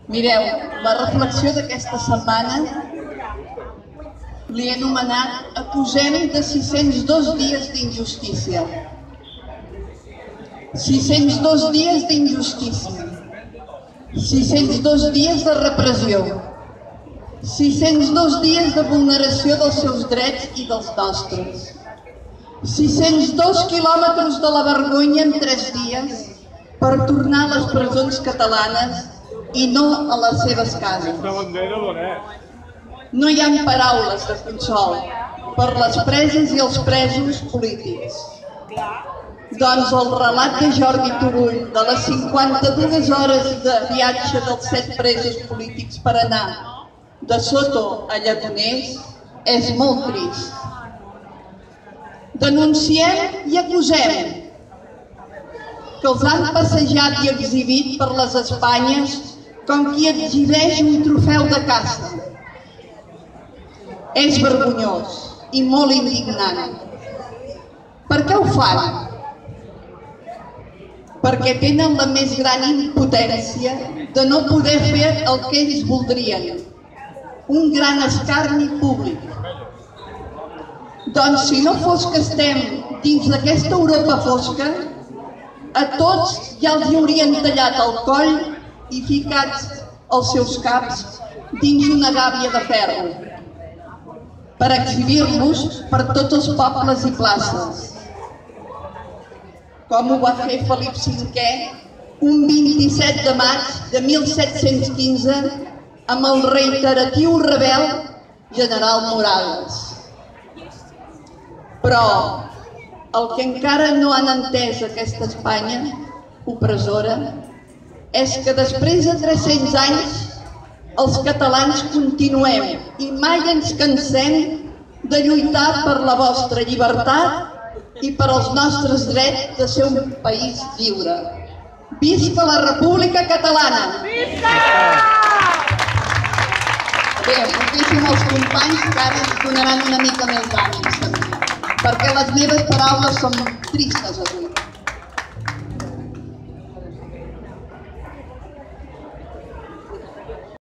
Mireu, la reflexió d'aquesta setmana li he anomenat Acusem de 602 dies d'injustícia. 602 dies d'injustícia. 602 dies de repressió. 602 dies de vulneració dels seus drets i dels nostres. 602 quilòmetres de la vergonya en 3 dies per tornar a les presons catalanes i no a les seves cases. No hi ha paraules de consol per les preses i els presos polítics. Doncs el relat de Jordi Turull de les 52 hores de viatge dels 7 presos polítics per anar de Soto a Lledoners és molt trist. Denunciem i acusem que els han passejat i exhibit per les Espanyes com qui exhibeix un trofeu de caça. És vergonyós i molt indignant. Per què ho fan? Perquè tenen la més gran impotència de no poder fer el que ells voldrien, un gran escarni públic. Doncs si no fos que estem dins d'aquesta Europa fosca, a tots ja els haurien tallat el coll i ficat els seus caps dins una gàbia de ferro per exhibir-los per tots els pobles i places, com ho va fer Felip V un 27 de maig de 1715 amb el reiteratiu rebel general Morales. Però el que encara no han entès aquesta Espanya opressora és que després de 300 anys els catalans continuem i mai ens cansem de lluitar per la vostra llibertat i per als nostres drets de ser un país lliure. Visca la República Catalana! Visca! Bé, moltíssim als companys que ara ens donaran una mica més d'ànims també, perquè les meves paraules són tristes avui.